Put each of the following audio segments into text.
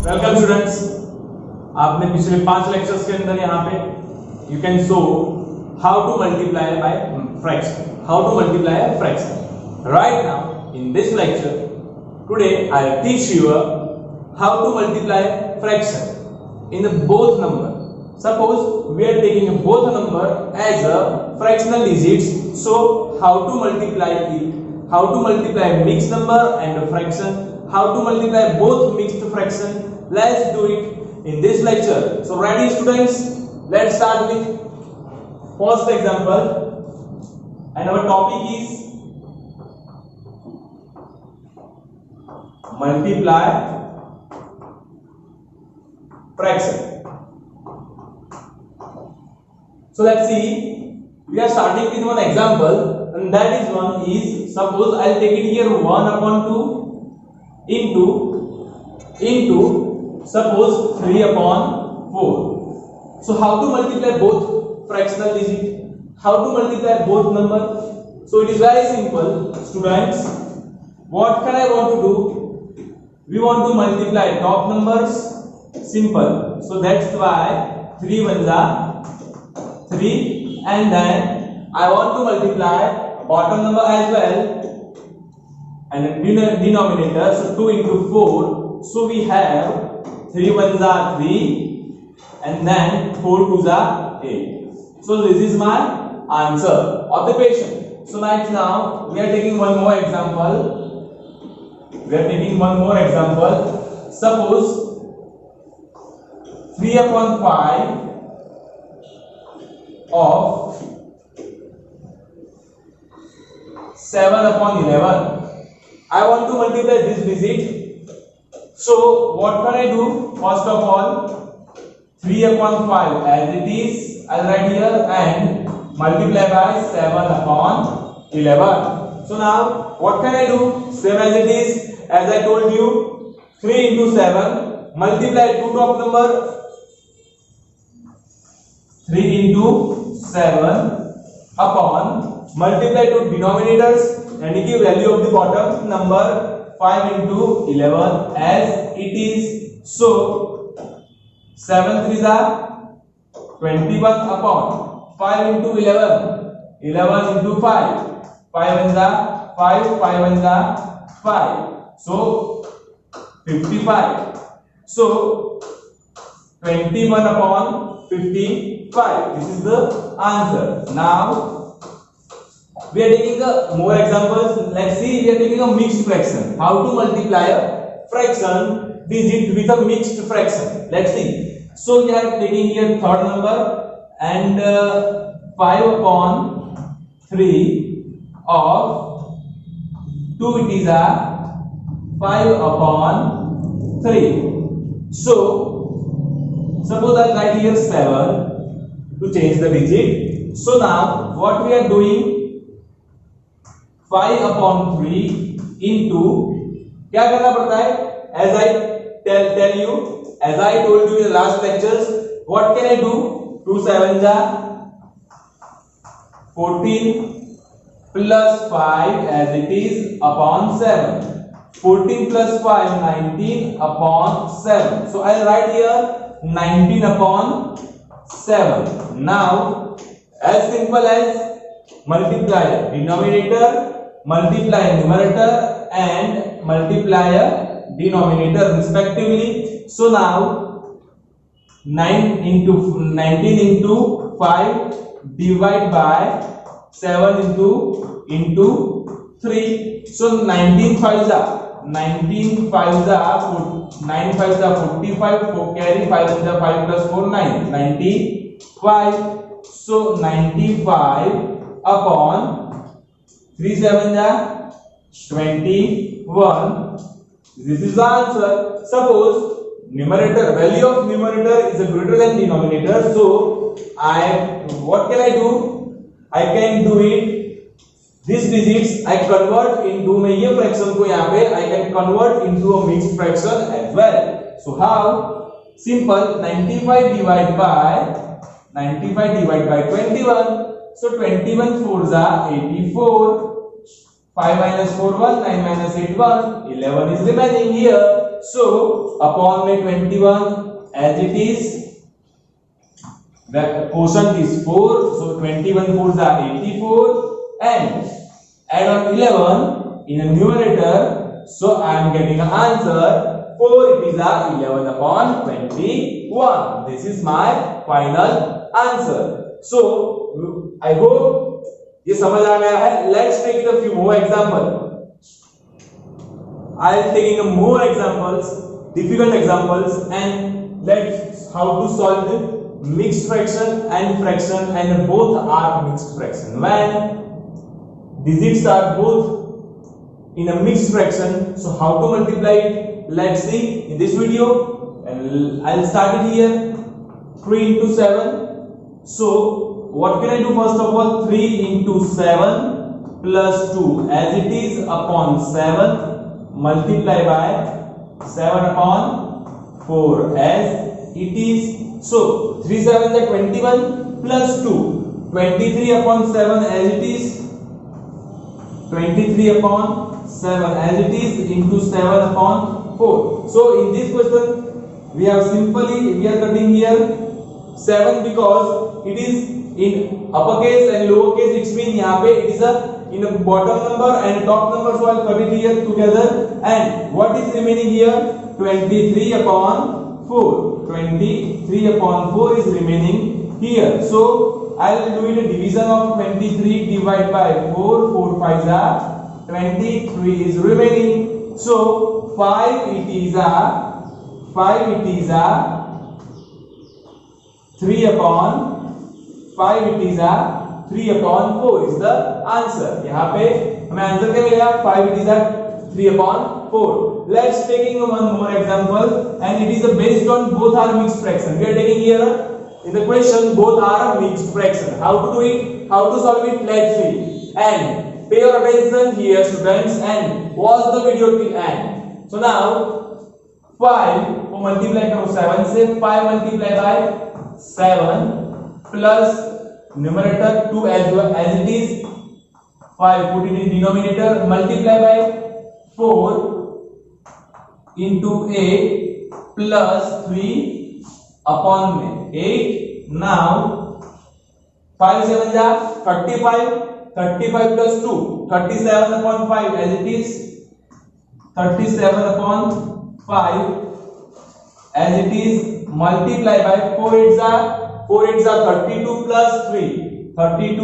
Welcome students. आपने पिछले 5 lectures के अंदर यहाँ पे you can show how to multiply by fraction. Right now in this lecture today I will teach you how to multiply fraction in the both number. Suppose we are taking both number as a fractional digits, so how to multiply it, how to multiply mixed number and a fraction, how to multiply both mixed fraction. Let's do it in this lecture. So ready students, let's start with first example, and our topic is multiply fraction. So let's see, we are starting with one example, and that is one is, suppose I'll take it here 1/2 into suppose 3/4. So how to multiply both fractional digit, how to multiply both number? So it is very simple students. What can I want to do? We want to multiply top numbers. Simple. So that's why 3 ones are 3, and then I want to multiply bottom number as well, and denominator, so 2 into 4. So we have 3 ones are 3, and then 4 twos are 8. So this is my answer of the question. So right now we are taking one more example. Suppose 3/5 of 7/11. I want to multiply this digit. So what can I do? First of all, 3/5 as it is, I'll write here, and multiply by 7/11. So now what can I do? Same as it is, as I told you, 3 into 7, multiply two top number, 3 into 7 upon, multiply to denominators and give value of the bottom number 5 into 11 as it is. So 7 3s are 21 upon 5 into 11 into 5, 5 ones are 5, 5 ones are 5, so 55. So 21 upon 55. This is the answer. Now we are taking more examples. Let's see, we are taking a mixed fraction. How to multiply a fraction digit with a mixed fraction. Let's see. So we are taking here third number, and 5/3 of 2, it is a 5/3. So suppose I write here 7 to change the digit. So now what we are doing, 5/3 into, क्या करना पड़ता है? As I tell you, as I told you in the last lectures, what can I do? 2 7s are 14 plus 5 as it is upon 7. 14 plus 5 19 upon 7. So I'll write here 19 upon 7. Now as simple as multiply denominator, multiply numerator, and multiply denominator respectively. So now 19 into 5 divide by 7 into 3. So 19 5s are 45, 4 carry 5 into 5 plus 4 9, 95. So 95 upon 3 7s are 21. This is the answer. Suppose numerator, value of numerator is greater than denominator, so what can I do? I can do it, these digits I convert into, मैं ये fraction को यहाँ पे I can convert into a mixed fraction as well. So how? Simple. 95 divided by 21. So 21 4s are 84. 5 minus 4 1, 9 minus 8 1, 11 is remaining here. So upon में 21 as it is, the quotient is 4, so 21 fours are 84, and add on 11 in a numerator, so I am getting an answer 4, it is a 11 upon 21. This is my final answer. So I hope ये समझ आ गया है. Let's take a few more examples. I am taking a more examples, difficult examples, and let's how to solve the mixed fraction and fraction, and both are mixed fraction. When digits are both in a mixed fraction, so how to multiply it? Let's see in this video. And I'll start it here. 3 into 7. So what can I do? First of all, 3 into 7 plus 2 as it is upon 7 multiply by 7 upon 4 as it is. So 3 7 is 21 plus 2, 23 upon 7 as it is, 23 upon 7 as it is into 7 upon 4. So in this question we are cutting here 7 because it is in uppercase and lowercase. It means यहाँ पे it is a in a bottom number and top number, so I'll cut it here together. And what is remaining here? 23 upon 4. 23 upon 4 is remaining here. So I'll do it a division of 23 divided by 4. 4 5s are 23 is remaining. So 5 it is a 3 upon 5 it is a 3 upon 4 is the answer. यहाँ पे हमें answer क्या मिलेगा? 5 it is a 3 upon 4. Let's taking one more example, and it is based on both are mixed fraction. We are taking here in the question both are mixed fraction. How to do it? How to solve it? Let's see. And pay your attention here, students, and watch the video till end. So now 5 को multiply करो 7 से. 5 multiply by 7 plus numerator 2 as it is, 5 put it in denominator, multiply by 4 into 8 plus 3 upon 8. Now 5 7 ja 35, 35 plus 2, 37 upon 5 as it is, 37 upon 5 as it is, multiply by 4 8s are 32 plus 3, 32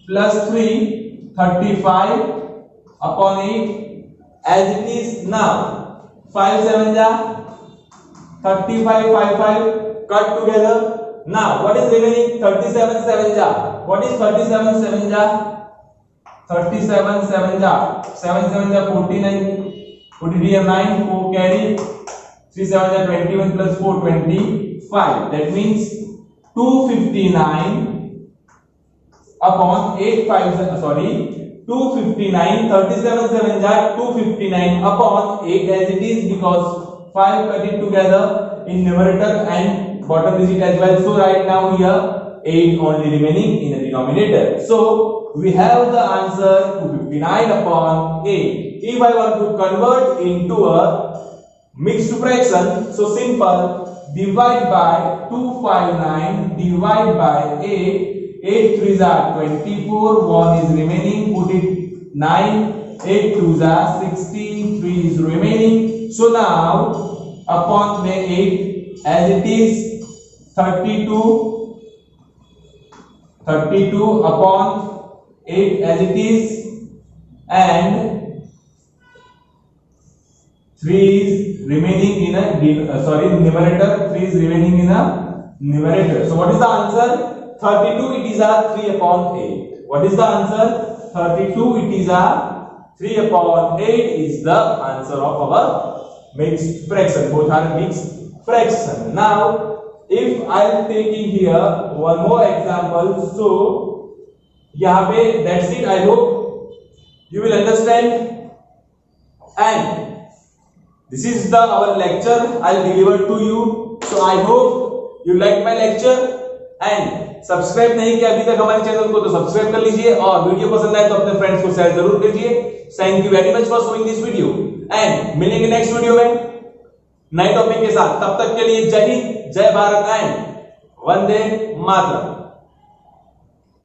plus 3, 35 upon 8 as it is. Now 5 7 ja 35, 5 5 cut together. Now what is remaining? 37 7 ja. What is 37 7 ja? 37 7 ja 7 7 ja 49, put it here 9, 4 carry, 3 7 ja 21 plus 4 25. That means 259 upon 8 5 sorry 259, 37 7 ja 259 upon 8 as it is, because 5 cut it together in numerator and bottom digit as well. So right now here 8 only remaining in the denominator. So we have the answer 259 upon 8. If I want to convert into a mixed fraction, so simple, divide by 259 divide by 8, 8 3s are 24, 1 is remaining, put it 9, 8 2s are 16, 3 is remaining. So now upon the 8 as it is, 32 upon 8 as it is, and 3 is remaining in a numerator, 3 is remaining in a numerator. So what is the answer? 32 it is a 3 upon 8. What is the answer? 32 it is a 3 upon 8 is the answer of our mixed fraction. Both are mixed fraction. Now if I am taking here one more example, so यहाँ पे that's it. I hope you will understand, and this is our lecture I'll deliver to you. So I hope you like my lecture, and subscribe नहीं किया अभी तक हमारे channel को तो subscribe कर लीजिए और वीडियो पसंद आए तो अपने फ्रेंड्स को शेयर जरूर कीजिए। Thank you very much for showing this video and मिलेंगे नेक्स्ट वीडियो में नए टॉपिक के साथ। तब तक के लिए जय हिंद, जय भारत एंड वंदे मातरम।